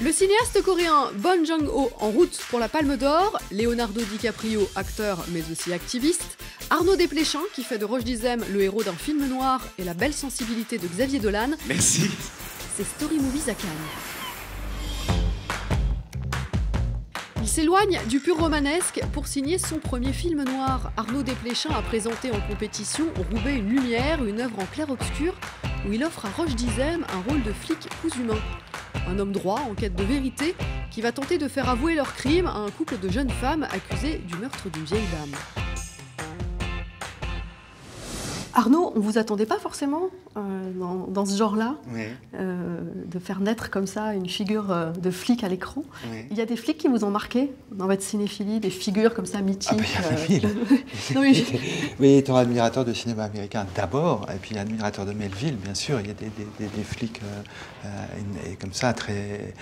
Le cinéaste coréen Bong Joon-ho en route pour la Palme d'Or, Leonardo DiCaprio, acteur mais aussi activiste, Arnaud Desplechin qui fait de Roche Dizem le héros d'un film noir et la belle sensibilité de Xavier Dolan. Merci. C'est Story Movies à Cannes. Il s'éloigne du pur romanesque pour signer son premier film noir. Arnaud Desplechin a présenté en compétition Roubaix une lumière, une œuvre en clair-obscur, où il offre à Roche Dizem un rôle de flic cousu main. Un homme droit en quête de vérité qui va tenter de faire avouer leur crime à un couple de jeunes femmes accusées du meurtre d'une vieille dame. Arnaud, on vous attendait pas forcément dans ce genre-là, Oui. de faire naître comme ça une figure de flic à l'écran. Oui. Il y a des flics qui vous ont marqué dans votre cinéphilie, des figures comme ça mythiques. Non, mais oui, étant admirateur de cinéma américain d'abord, et puis admirateur de Melville, bien sûr, il y a des flics et comme ça très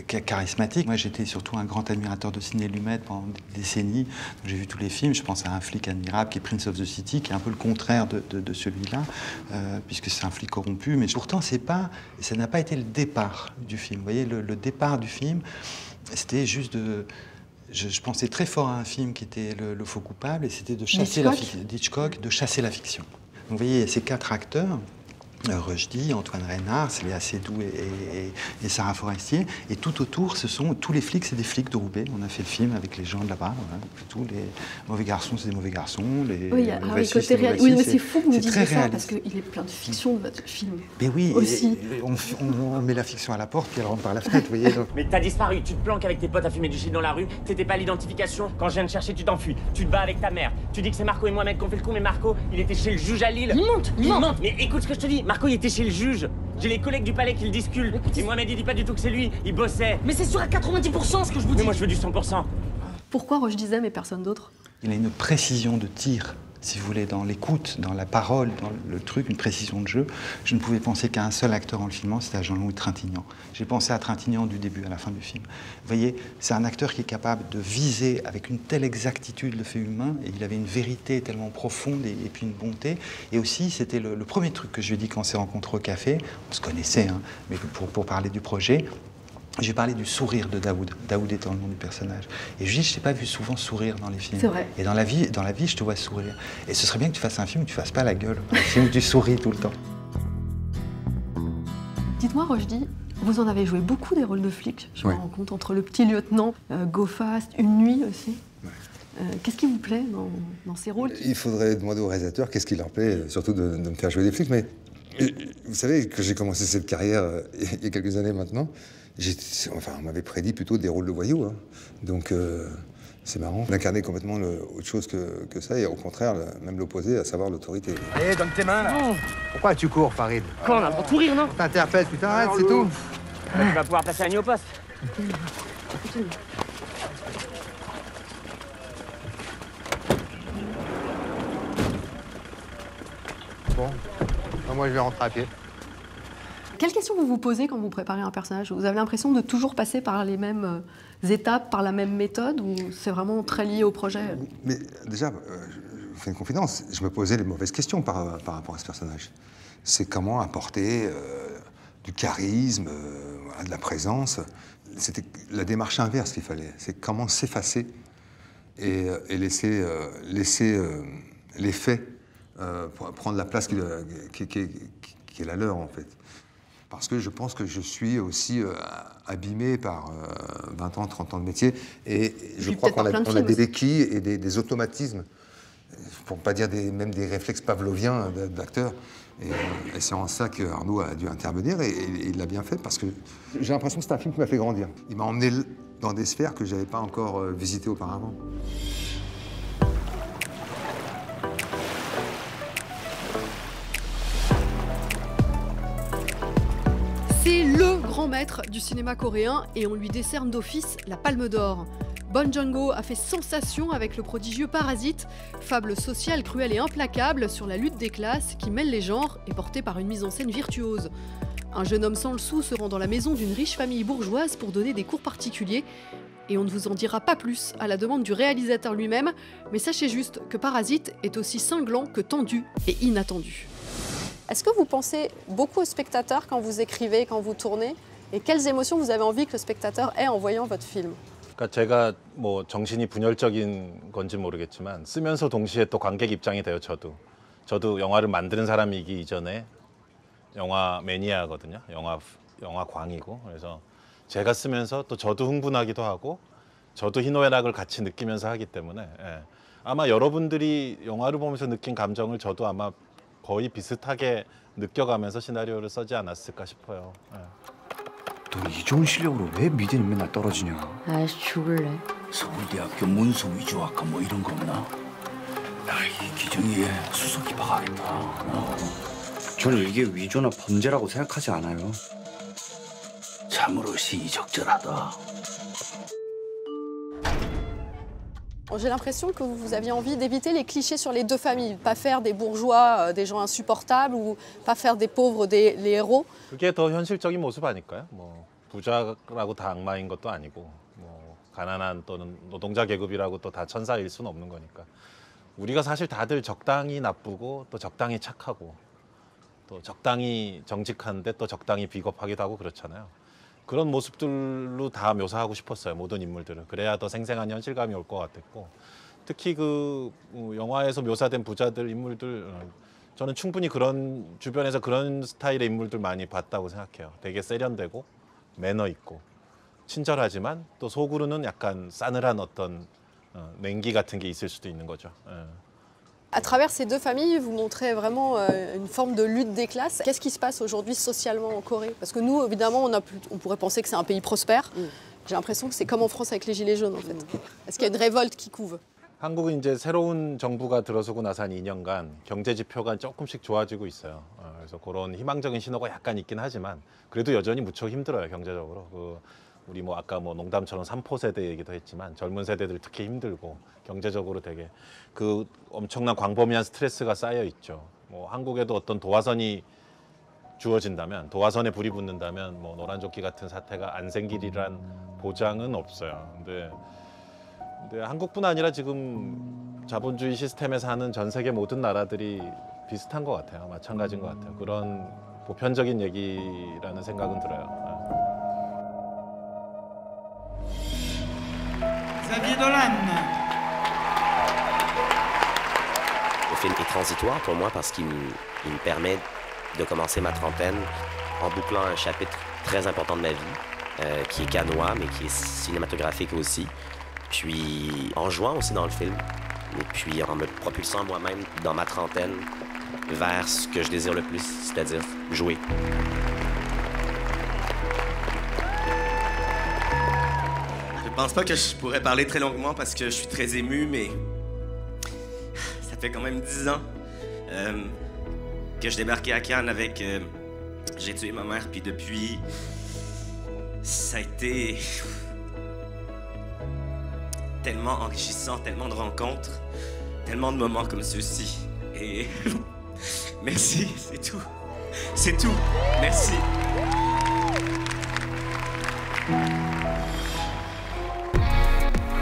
charismatique. Moi, j'étais surtout un grand admirateur de Sidney Lumet pendant des décennies. J'ai vu tous les films. Je pense à un flic admirable qui est Prince of the City, qui est un peu le contraire de celui-là, puisque c'est un flic corrompu. Mais pourtant, ça n'a pas été le départ du film. Vous voyez, le départ du film, c'était juste de... Je pensais très fort à un film qui était Le Faux Coupable, et c'était de chasser d'Hitchcock, de chasser la fiction. Donc, vous voyez, ces 4 acteurs, Rushdie, Antoine Reynard, Léa Seydoux et Sarah Forestier. Et tout autour, tous les flics, c'est des flics de Roubaix. On a fait le film avec les gens de là-bas. Voilà. Tous les mauvais garçons, c'est des mauvais garçons. Oui, mais c'est fou que vous me disiez ça, parce qu'il est plein de fiction de votre film. Mais oui, aussi. On met la fiction à la porte, puis elle rentre par la fenêtre, vous voyez. Donc. Mais t'as disparu, tu te planques avec tes potes à fumer du shit dans la rue, t'étais pas l'identification. Quand je viens de chercher, tu t'enfuis. Tu te bats avec ta mère. Tu dis que c'est Marco et Mohamed qui ont fait le coup, mais Marco, il était chez le juge à Lille. Il monte. Mais écoute ce que je te dis. Marco, il était chez le juge. J'ai les collègues du palais qui le disculent. Et Mohamed, il dit pas du tout que c'est lui. Il bossait. Mais c'est sûr à 90% ce que je vous dis. Mais moi, je veux du 100%. Pourquoi Roche Dizem et personne d'autre? Il a une précision de tir, si vous voulez, dans l'écoute, dans la parole, dans le truc, une précision de jeu. Je ne pouvais penser qu'à un seul acteur en le filmant, c'était à Jean-Louis Trintignant. J'ai pensé à Trintignant du début à la fin du film. Vous voyez, c'est un acteur qui est capable de viser avec une telle exactitude le fait humain, et il avait une vérité tellement profonde et puis une bonté. Et aussi, c'était le premier truc que je lui ai dit quand on s'est rencontrés au café. On se connaissait, hein, mais pour parler du projet. J'ai parlé du sourire de Daoud. Daoud étant le nom du personnage. Et je dis, je t'ai pas vu souvent sourire dans les films. C'est vrai. Et dans la vie, je te vois sourire. Et ce serait bien que tu fasses un film où tu fasses pas la gueule. Un film où tu souris tout le temps. Dites-moi, Rushdie, vous en avez joué beaucoup des rôles de flics. Je me rends compte, entre Le Petit Lieutenant, Go Fast, Une Nuit aussi. Ouais. Qu'est-ce qui vous plaît dans ces rôles? Il faudrait demander aux réalisateurs qu'est-ce qui leur plaît, surtout de me faire jouer des flics. Mais vous savez que j'ai commencé cette carrière il y a quelques années maintenant. On m'avait prédit plutôt des rôles de voyous. Hein. Donc, c'est marrant d'incarner complètement autre chose que ça, et au contraire, même l'opposé, à savoir l'autorité. Allez, donne tes mains, là. Oh. Pourquoi tu cours, Farid? Quand on a pour courir, non? T'interpelles, tu t'arrêtes, c'est tout. Bah, tu vas pouvoir passer la nuit au poste. Bon, moi je vais rentrer à pied. Quelles questions vous vous posez quand vous préparez un personnage? Vous avez l'impression de toujours passer par les mêmes étapes, par la même méthode, ou c'est vraiment très lié au projet? Mais déjà, je vous fais une confidence, je me posais les mauvaises questions par rapport à ce personnage. C'est comment apporter du charisme, de la présence. C'était la démarche inverse qu'il fallait. C'est comment s'effacer et laisser les faits prendre la place qui est la leur, en fait. Parce que je pense que je suis aussi abîmé par 20 ans, 30 ans de métier. Et je crois qu'on a des béquilles et des automatismes, pour ne pas dire même des réflexes pavloviens d'acteurs. Et c'est en ça que Arnaud a dû intervenir, et il l'a bien fait, parce que j'ai l'impression que c'est un film qui m'a fait grandir. Il m'a emmené dans des sphères que je n'avais pas encore visitées auparavant. C'est le grand maître du cinéma coréen et on lui décerne d'office la Palme d'Or. Bong Joon-ho a fait sensation avec le prodigieux Parasite, fable sociale cruelle et implacable sur la lutte des classes qui mêle les genres et portée par une mise en scène virtuose. Un jeune homme sans le sou se rend dans la maison d'une riche famille bourgeoise pour donner des cours particuliers. Et on ne vous en dira pas plus à la demande du réalisateur lui-même, mais sachez juste que Parasite est aussi cinglant que tendu et inattendu. Est-ce que vous pensez beaucoup aux spectateurs quand vous écrivez, quand vous tournez? Et quelles émotions vous avez envie que le spectateur ait en voyant votre film? 그러니까 제가 뭐 정신이 분열적인 건지 모르겠지만 쓰면서 동시에 또 관객 입장이 돼요. 저도 영화를 만드는 사람이기 이전에 영화 매니아거든요. 영화 광이고. 그래서 제가 쓰면서 또 저도 흥분하기도 하고 저도 희노애락을 같이 느끼면서 하기 때문에 아마 여러분들이 영화를 보면서 느낀 감정을 저도 아마 거의 비슷하게 느껴가면서 시나리오를 쓰지 않았을까 싶어요. 너 이 좋은 실력으로 왜 미대는 맨날 떨어지냐? 아이씨 죽을래. 서울대학교 문서 위조학과 뭐 이런 거 없나? 나 이 기정이에 수석 입학하겠다. 저는 이게 위조나 범죄라고 생각하지 않아요. 참으로 시의적절하다. J'ai l'impression que vous aviez envie d'éviter les clichés sur les deux familles, pas faire des bourgeois, des gens insupportables, ou pas faire des pauvres les héros. 그게 더 현실적인 모습 아닐까요? 뭐 부자라고 다 악마인 것도 아니고 뭐 가난한 또는 노동자 계급이라고 또 다 천사일 수는 없는 거니까 우리가 사실 다들 적당히 나쁘고 또 적당히 착하고 또 적당히 정직한데 또 적당히 비겁하기도 하고 그렇잖아요. 그런 모습들로 다 묘사하고 싶었어요. 모든 인물들을. 그래야 더 생생한 현실감이 올 것 같았고 특히 그 영화에서 묘사된 부자들 인물들 저는 충분히 그런 주변에서 그런 스타일의 인물들 많이 봤다고 생각해요. 되게 세련되고 매너 있고 친절하지만 또 속으로는 약간 싸늘한 어떤 냉기 같은 게 있을 수도 있는 거죠. À travers ces deux familles, vous montrez vraiment une forme de lutte des classes. Qu'est-ce qui se passe aujourd'hui socialement en Corée? Parce que nous, évidemment, on pourrait penser que c'est un pays prospère. J'ai l'impression que c'est comme en France avec les Gilets jaunes, en fait. Est-ce qu'il y a une révolte qui couve? 한국은 이제 새로운 정부가 들어서고 나서 한 2년간 경제 지표가 조금씩 좋아지고 있어요. 그래서 그런 희망적인 신호가 약간 있긴 하지만 그래도 여전히 무척 힘들어요, 경제적으로. 우리 뭐 아까 뭐 농담처럼 3포 세대 얘기도 했지만 젊은 세대들 특히 힘들고 경제적으로 되게 그 엄청난 광범위한 스트레스가 쌓여 있죠. 뭐 한국에도 어떤 도화선이 주어진다면 도화선에 불이 붙는다면 뭐 노란조끼 같은 사태가 안 생기리란 보장은 없어요. 근데 한국뿐 아니라 지금 자본주의 시스템에 사는 전 세계 모든 나라들이 비슷한 것 같아요. 마찬가지인 것 같아요. 그런 보편적인 얘기라는 생각은 들어요. Xavier Dolan. Le film est transitoire pour moi parce qu'il me permet de commencer ma trentaine en bouclant un chapitre très important de ma vie, qui est canois, mais qui est cinématographique aussi. Puis en jouant aussi dans le film, et puis en me propulsant moi-même dans ma trentaine vers ce que je désire le plus, c'est-à-dire jouer. Je pense pas que je pourrais parler très longuement parce que je suis très ému, mais ça fait quand même 10 ans que je débarquais à Cannes avec J'ai tué ma mère, puis depuis, ça a été tellement enrichissant, tellement de rencontres, tellement de moments comme ceux-ci. Et merci, c'est tout. C'est tout. Merci.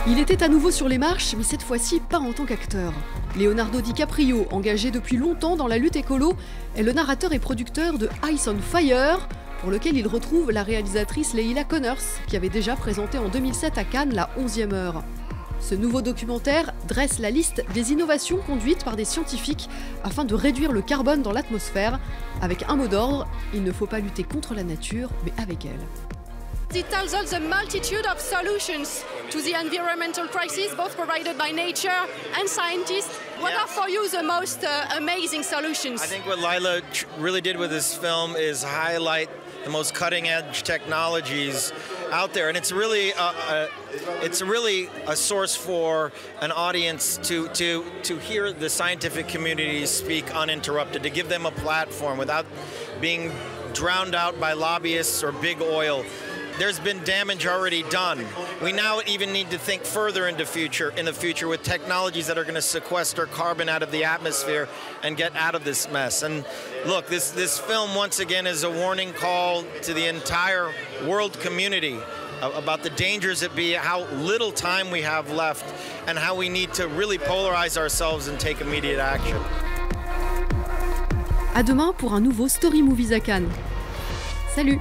Il était à nouveau sur les marches, mais cette fois-ci pas en tant qu'acteur. Leonardo DiCaprio, engagé depuis longtemps dans la lutte écolo, est le narrateur et producteur de Ice on Fire, pour lequel il retrouve la réalisatrice Leila Connors, qui avait déjà présenté en 2007 à Cannes la 11e heure. Ce nouveau documentaire dresse la liste des innovations conduites par des scientifiques afin de réduire le carbone dans l'atmosphère. Avec un mot d'ordre, il ne faut pas lutter contre la nature, mais avec elle. It tells us the multitude of solutions to the environmental crisis, both provided by nature and scientists. What are for you the most amazing solutions? I think what Lila really did with this film is highlight the most cutting-edge technologies out there, and it's really a source for an audience to hear the scientific community speak uninterrupted, to give them a platform without being drowned out by lobbyists or big oil. There's been damage already done. We now even need to think further in the future with technologies that are going to sequester carbon out of the atmosphere and get out of this mess. And look, this film once again is a warning call to the entire world community about the dangers that be, how little time we have left, and how we need to really polarize ourselves and take immediate action. À demain pour un nouveau Story Movies à Cannes. Salut!